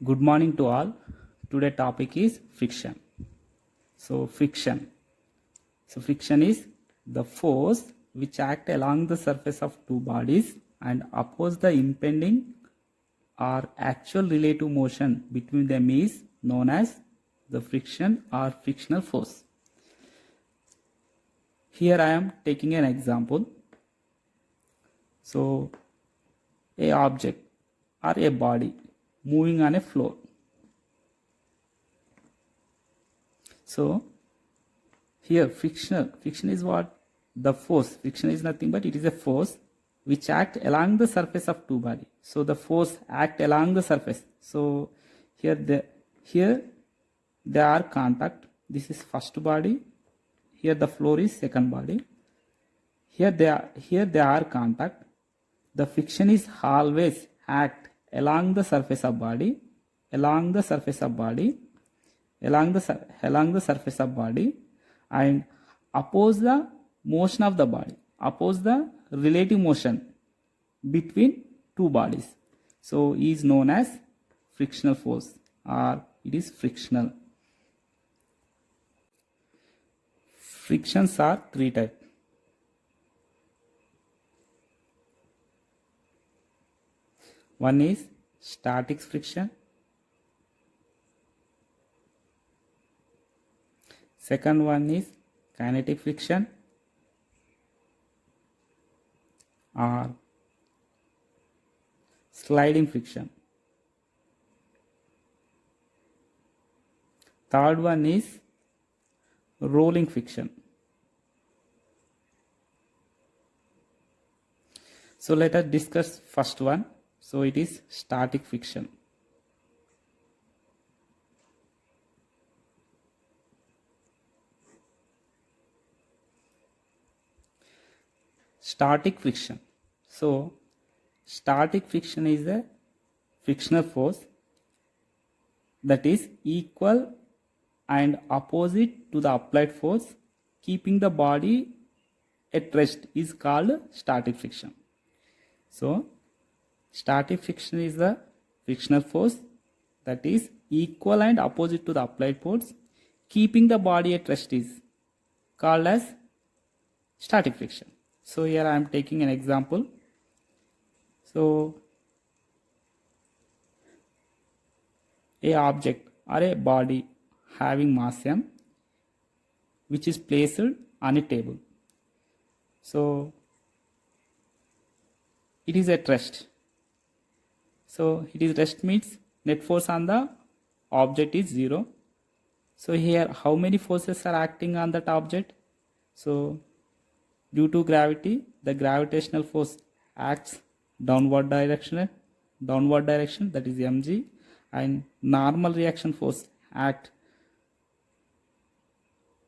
Good morning to all. Today topic is friction. Friction. Friction is the force which act along the surface of two bodies and oppose the impending or actual relative motion between them is known as the friction or frictional force. Here I am taking an example. So a object or a body moving on a floor. So here friction is what? The force. Friction is nothing but it is a force which act along the surface of two bodies. So the force act along the surface. So here there are contact. This is first body. Here the floor is second body. Here they are contact. The friction is always act along the surface of body, along the surface of body, along the surface of body, and oppose the motion of the body, oppose the relative motion between two bodies. So is known as frictional force, or it is frictional. Frictions are three types. One is static friction. Second one is kinetic friction or sliding friction. Third one is rolling friction. So let us discuss first one. So it is static friction. Static friction. So static friction is a frictional force that is equal and opposite to the applied force, keeping the body at rest is called static friction. So static friction is the frictional force that is equal and opposite to the applied force, keeping the body at rest is called as static friction. So here I am taking an example. So a object or a body having mass m which is placed on a table. So it is at rest. So it is rest means net force on the object is 0. So here how many forces are acting on that object? So due to gravity, the gravitational force acts downward direction, that is mg, and normal reaction force act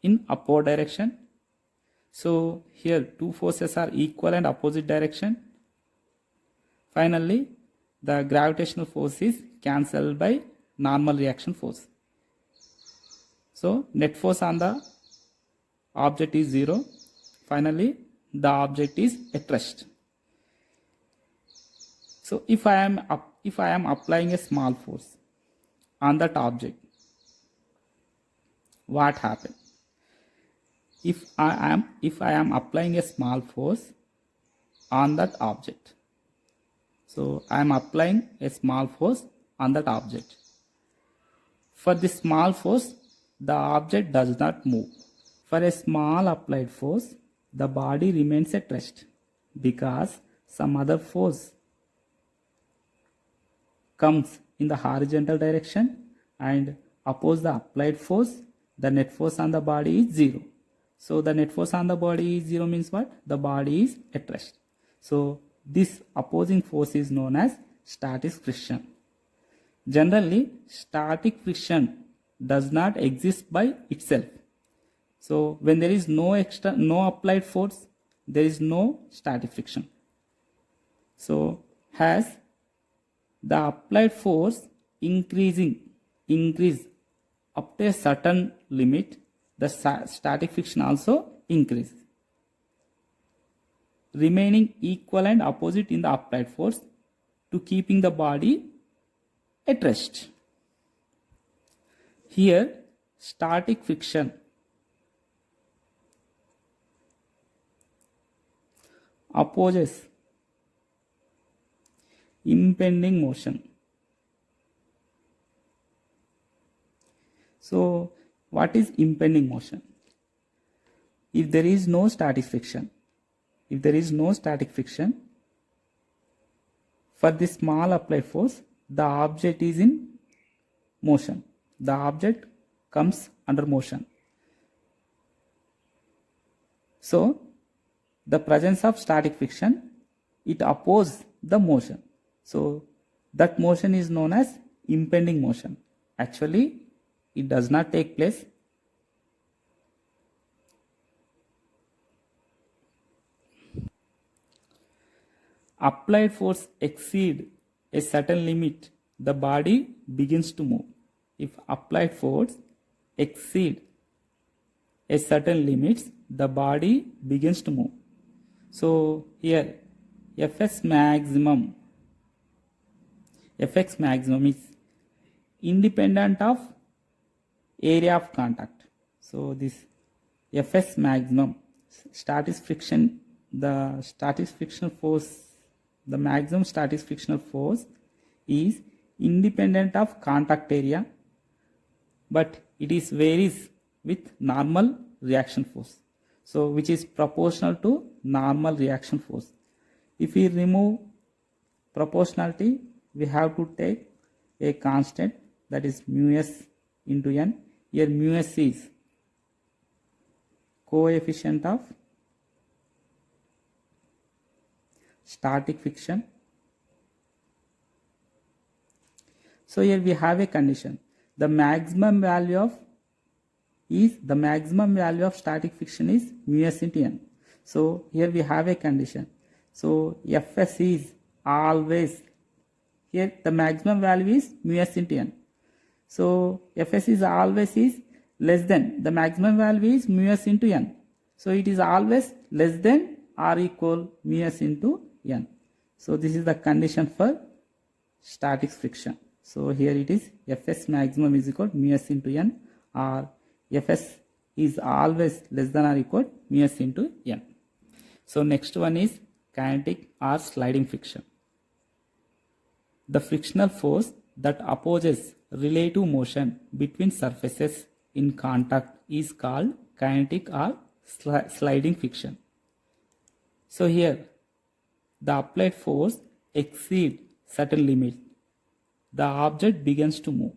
in upward direction. So here two forces are equal and opposite direction. Finally, the gravitational force is cancelled by normal reaction force. So net force on the object is 0. Finally, the object is at rest. So if I am applying a small force on that object, what happens? If I am applying a small force on that object, so I am applying a small force on that object. For this small force, the object does not move. For a small applied force, the body remains at rest because some other force comes in the horizontal direction and oppose the applied force. The net force on the body is 0. So the net force on the body is 0 means what? The body is at rest. So this opposing force is known as static friction. Generally, static friction does not exist by itself. So when there is no applied force, there is no static friction. So as the applied force increase up to a certain limit, the static friction also increases, remaining equal and opposite in the applied force to keeping the body at rest. Here static friction opposes impending motion. So what is impending motion? If there is no static friction, for this small applied force, the object is in motion. The object comes under motion. So the presence of static friction, it opposes the motion. So that motion is known as impending motion. Actually, it does not take place. Applied force exceed a certain limit, the body begins to move. If applied force exceed a certain limits, the body begins to move. So here Fx maximum is independent of area of contact. So this Fs maximum, static friction, the maximum static frictional force is independent of contact area, but it is varies with normal reaction force. So which is proportional to normal reaction force. If we remove proportionality, we have to take a constant, that is mu s into n. Here mu s is coefficient of static friction. So here we have a condition. The maximum value of static friction is mu s into n. So here we have a condition. So Fs is always, here the maximum value is mu s into n. So Fs is always is less than, the maximum value is mu s into n. So it is always less than or equal mu s into n. So this is the condition for static friction. So here it is Fs maximum is equal to mu s into n, or Fs is always less than or equal to mu s into n. So next one is kinetic or sliding friction. The frictional force that opposes relative motion between surfaces in contact is called kinetic or sliding friction. So here the applied force exceeds certain limit, the object begins to move.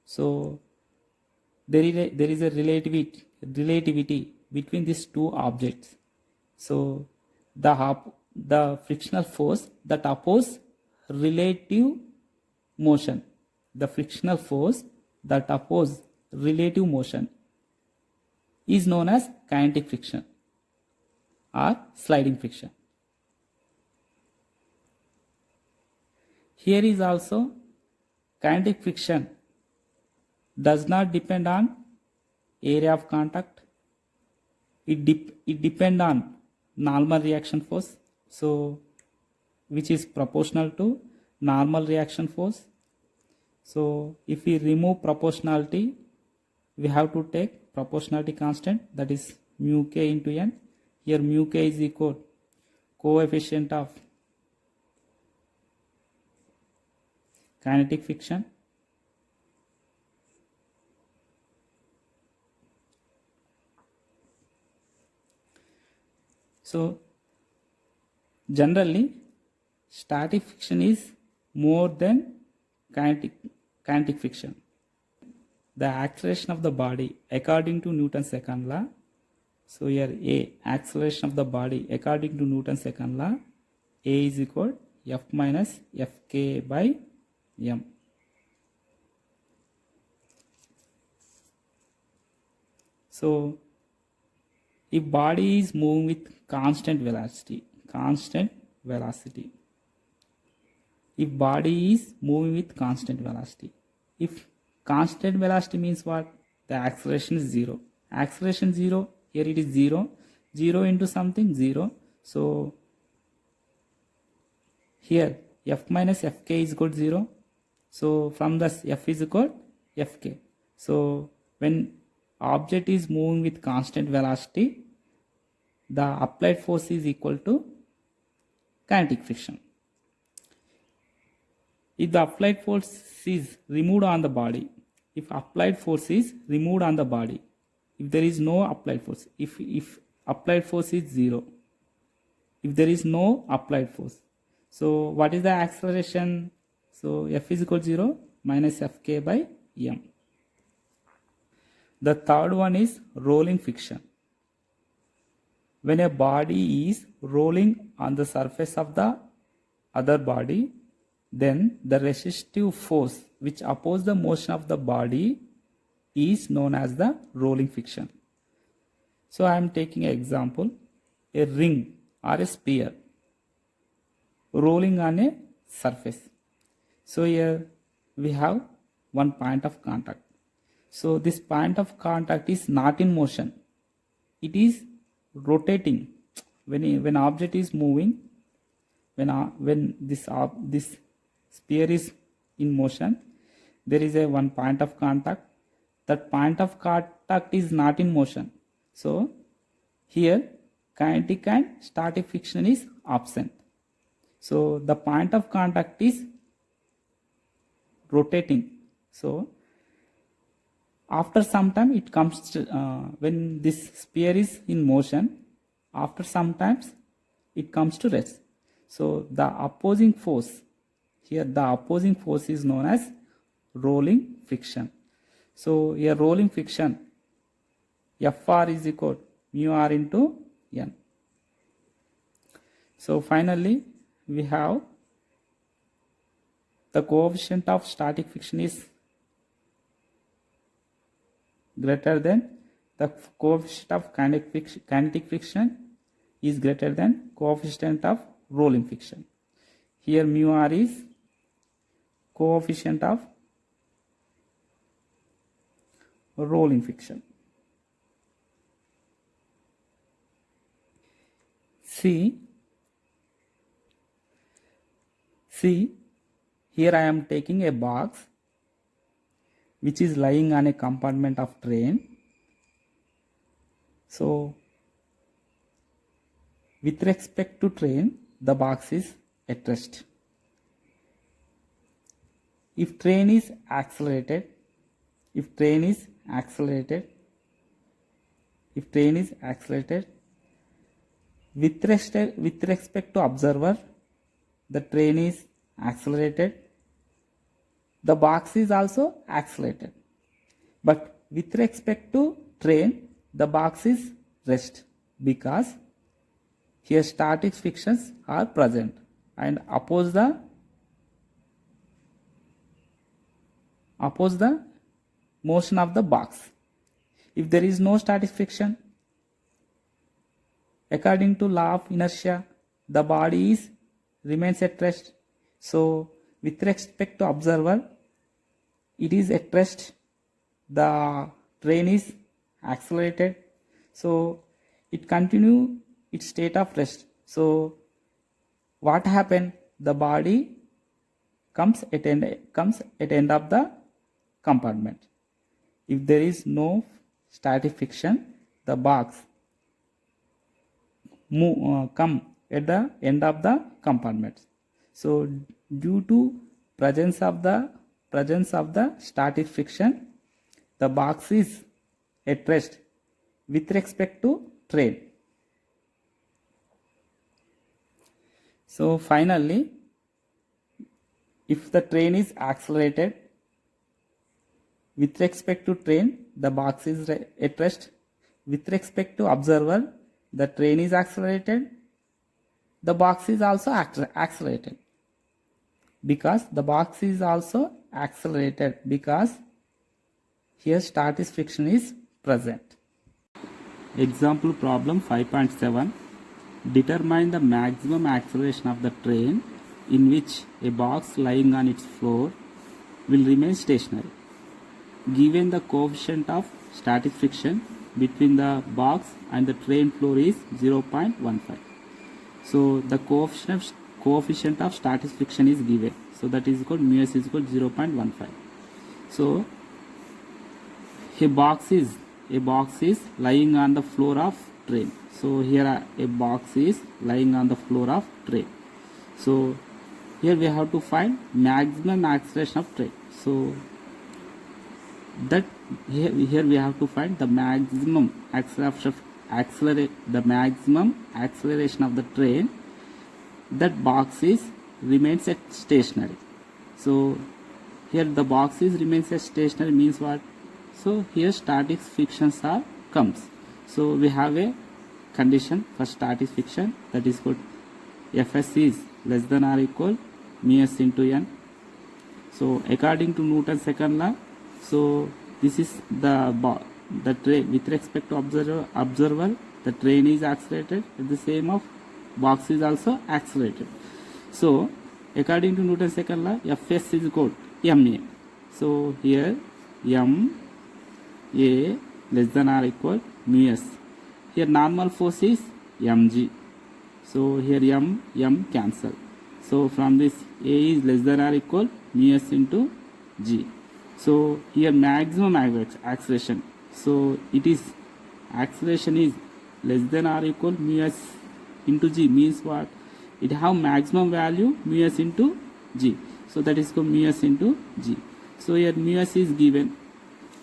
So there is a relativity between these two objects. So the frictional force that opposes relative motion, is known as kinetic friction or sliding friction. Here is also kinetic friction does not depend on area of contact. It depends on normal reaction force, so which is proportional to normal reaction force. So if we remove proportionality, we have to take proportionality constant, that is mu k into n. Here mu k is equal coefficient of kinetic friction. So generally static friction is more than kinetic friction. The acceleration of the body according to Newton's second law. So here A, acceleration of the body according to Newton's second law, A is equal F minus Fk by m. So if body is moving with constant velocity, if body is moving with constant velocity, if constant velocity means what? The acceleration is 0. Acceleration 0, here it is 0. 0 into something 0. So here F minus Fk is equal to 0. So from this F is equal to Fk. So when object is moving with constant velocity, the applied force is equal to kinetic friction. If the applied force is removed on the body, if applied force is removed on the body, if there is no applied force, if applied force is 0, if there is no applied force, so what is the acceleration? So F is equal to 0 minus Fk by m. The third one is rolling friction. When a body is rolling on the surface of the other body, then the resistive force which opposes the motion of the body is known as the rolling friction. So I am taking an example, a ring or a sphere rolling on a surface. So here we have one point of contact. So this point of contact is not in motion. It is rotating. When object is moving, when this sphere is in motion, there is a one point of contact. That point of contact is not in motion. So here kinetic and static friction is absent. So the point of contact is rotating. So after some time it comes to, when this sphere is in motion, after some times it comes to rest. So the opposing force, here the opposing force is known as rolling friction. So here rolling friction, Fr is equal to mu r into n. So finally we have the coefficient of static friction is greater than the coefficient of kinetic friction is greater than coefficient of rolling friction. Here mu r is coefficient of rolling friction. See, here I am taking a box which is lying on a compartment of train. So with respect to train, the box is at rest. If train is accelerated, with respect to observer, the train is accelerated, the box is also accelerated. But with respect to train, the box is rest, because here static frictions are present and oppose the motion of the box. If there is no static friction, according to law of inertia, the body remains at rest. So with respect to observer, it is at rest, the train is accelerated, so it continue its state of rest. So what happened? The body comes at end of the compartment. If there is no static friction, the box come at the end of the compartment. So due to presence of the static friction, the box is at rest with respect to train. So finally, if the train is accelerated, with respect to train, the box is at rest. With respect to observer, the train is accelerated, the box is also accelerated, because the box is also accelerated because here static friction is present. Example problem 5.7. Determine the maximum acceleration of the train in which a box lying on its floor will remain stationary, given the coefficient of static friction between the box and the train floor is 0.15. So the coefficient of static friction is given. So that is equal to mu s is equal to 0.15. So a box is lying on the floor of train. So here a box is lying on the floor of train. So here we have to find maximum acceleration of train. So that here we have to find the maximum acceleration of the train. That box is remains at stationary. So here the box is remains at stationary means what? So here static frictions are comes. So we have a condition for static friction, that is called Fs is less than or equal mu s into n. So according to Newton's second law, so this is the train with respect to observer, the train is accelerated, at the same of box is also accelerated. So according to Newton's second law, Fs is equal to ma. So here ma less than or equal mu s. Here normal force is mg. So here m cancel. So from this a is less than or equal mu s into g. So here maximum acceleration. So it is acceleration is less than or equal mu s into g means what? It have maximum value mu s into g. So that is called mu s into g. So here mu s is given.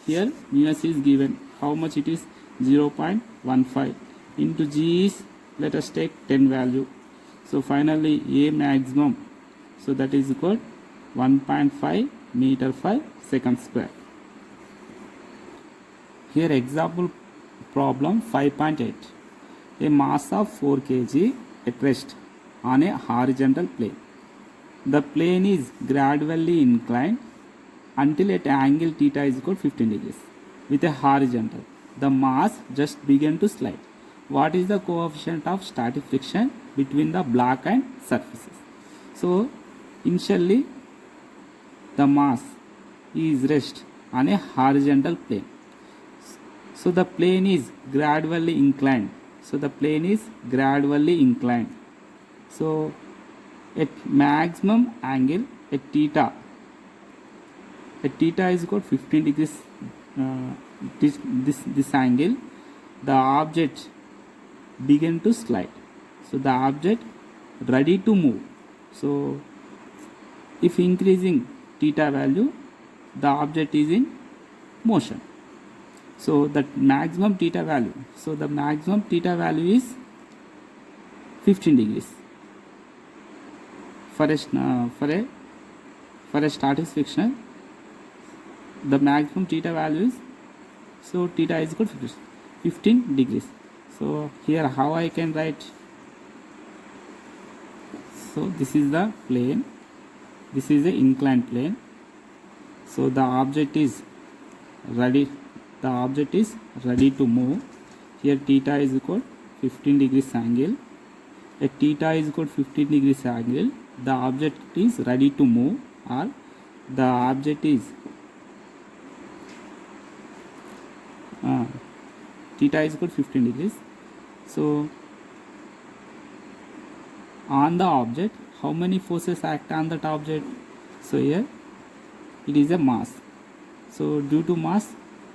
Here mu s is given. How much it is? 0.15 into g is, let us take 10 value. So finally a maximum. So that is equal 1.5 meter per second square. Here example problem 5.8. A mass of 4 kg at rest on a horizontal plane. The plane is gradually inclined until at angle theta is equal 15 degrees with a horizontal. The mass just began to slide. What is the coefficient of static friction between the block and surfaces? So initially the mass is rest on a horizontal plane. So the plane is gradually inclined. So the plane is gradually inclined. So at maximum angle at theta is equal to 15 degrees. This angle, the object began to slide. So the object ready to move. So if increasing theta value, the object is in motion. So that maximum theta value. So the maximum theta value is 15 degrees for a static friction. The maximum theta value is, so theta is equal to 15 degrees. So here how I can write? So this is the plane. This is the inclined plane. So the object is ready. The object is ready to move. Here theta is equal 15 degrees angle. At theta is equal 15 degrees angle, the object is ready to move, or the object is theta is equal 15 degrees. So on the object, how many forces act on that object? So here it is a mass. So due to mass,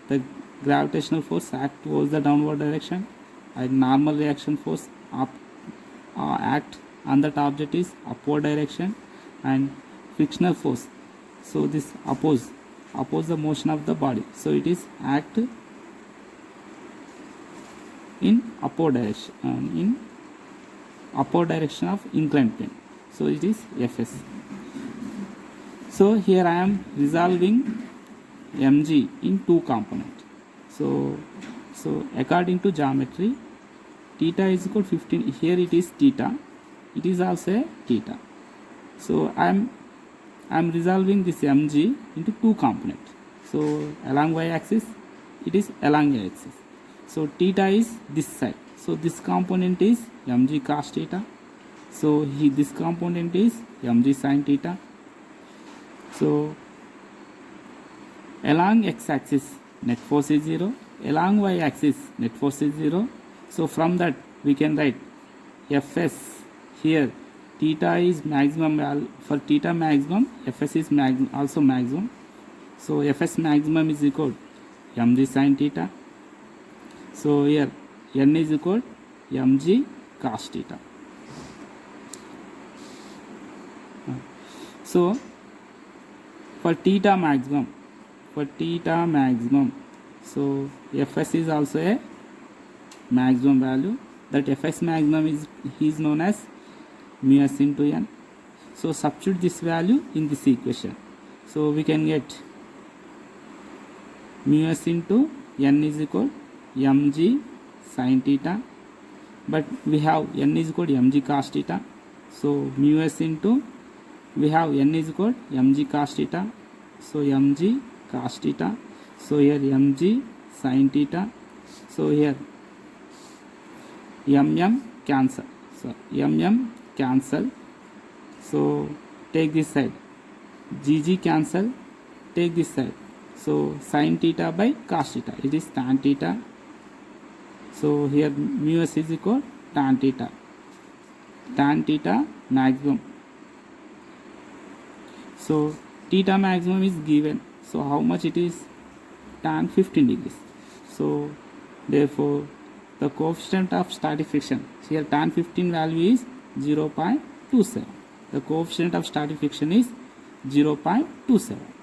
the gravitational force act towards the downward direction, and normal reaction force act on that object is upward direction, and frictional force, so this oppose the motion of the body, so it is act in upward direction of inclined plane. So it is Fs. So here I am resolving mg in two component. So according to geometry, theta is equal to 15. Here it is theta. It is also a theta. So I am resolving this mg into two component. So along y-axis, it is along y-axis. So theta is this side. So this component is mg cos theta. So this component is mg sin theta. So along x-axis net force is 0. Along y-axis net force is 0. So from that we can write Fs. Here theta is maximum value. For theta maximum, Fs is also maximum. So Fs maximum is equal mg sin theta. So here n is equal mg cos theta. So for theta maximum, so fs is also a maximum value. That fs maximum is known as mu s into n. So substitute this value in this equation. So we can get mu s into n is equal mg sin theta, but we have n is equal to mg cos theta. So mu s into, we have n is equal to mg cos theta, so mg cos theta. So here mg sin theta. So here cancel. So cancel. So take this side. Gg cancel. Take this side. So sin theta by cos theta. It is tan theta. So here mu s is equal tan theta. Tan theta maximum. So theta maximum is given. So how much it is? Tan 15 degrees. So therefore the coefficient of static friction, here tan 15 value is 0.27. The coefficient of static friction is 0.27.